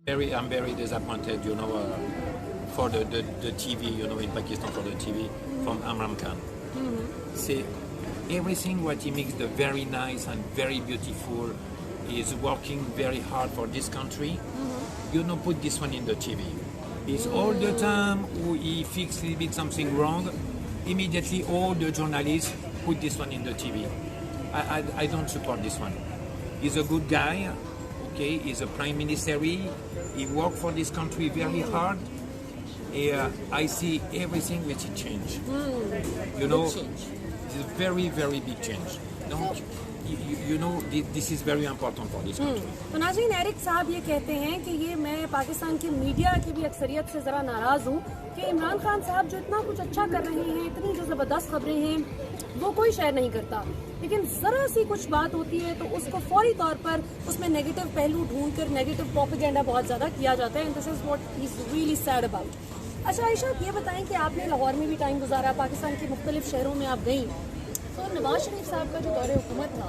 I'm very disappointed, for the TV, in Pakistan for the TV from Imran Khan. See, everything what he makes the very nice and very beautiful is working very hard for this country. Put this one in the TV. It's all the time he fix a little bit something wrong. Immediately all the journalists put this one in the TV. I don't support this one. He's a good guy. Okay, he's a prime minister. He worked for this country very hard. I see everything which he changed. It's a very, very big change. This is very important for this country. तो नाज़रीन, Eric साहब ये कहते हैं कि ये मैं पाकिस्तान की मीडिया की भी अक्सरियत से ज़रा नाराज़ हूँ कि इमरान खान साहब जो इतना कुछ अच्छा कर रहे हैं, इतनी जो ज़बरदस्त खबरें हैं, वो कोई शेयर नहीं करता, लेकिन ज़रा सी कुछ बात होती है तो उसको फौरी तौर पर उसमें नेगेटिव पहलू ढूंढ कर नेगेटिव प्रोपेगेंडा बहुत ज़्यादा किया जाता है. And this is what he is really sad about. अच्छा आयशा, ये बताएं कि आपने लाहौर में भी टाइम गुजारा, पाकिस्तान के मुख्तलिफ शहरों में आप गई, तो नवाज शरीफ साहब का जो दौरे हुकूमत था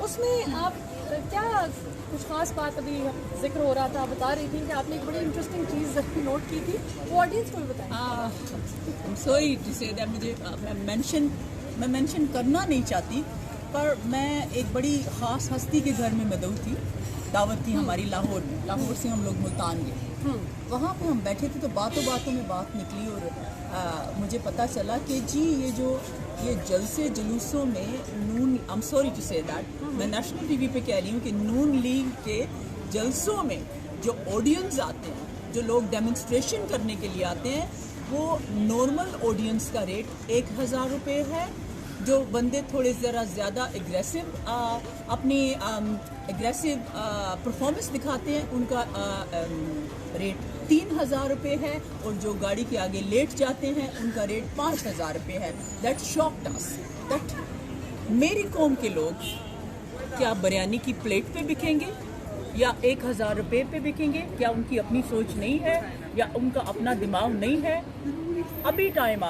उसमें आप क्या कुछ खास बात, अभी जिक्र हो रहा था, आप बता रही थी कि आपने एक बड़ी इंटरेस्टिंग चीज़ नोट की थी, वो ऑडियंस को भी बताएं. सॉरी टू से दैट, मुझे मैं मेंशन करना नहीं चाहती, पर मैं एक बड़ी ख़ास हस्ती के घर में मदऊ थी, दावत थी हमारी लाहौर में. लाहौर से हम लोग मुल्तान गए, वहाँ पे हम बैठे थे तो बातों बातों में बात निकली और मुझे पता चला कि जी ये जलसे जुलूसों में नून, I am sorry to say that, मैं नेशनल टीवी पे कह रही हूँ कि नून लीग के जलसों में जो ऑडियंस आते हैं, जो लोग डेमोन्स्ट्रेशन करने के लिए आते हैं, वो नॉर्मल ऑडियंस का रेट 1000 रुपये है. जो बंदे थोड़े ज़रा ज़्यादा अपनी एग्रेसिव परफॉर्मेंस दिखाते हैं, उनका रेट 3000 रुपये है, और जो गाड़ी के आगे लेट जाते हैं उनका रेट 5000 रुपये है. दैट शॉक्ड अस दैट मेरी कौम के लोग क्या बिरयानी की प्लेट पे बिकेंगे या 1000 रुपये पे बिकेंगे? क्या उनकी अपनी सोच नहीं है या उनका अपना दिमाग नहीं है? अभी टाइम आ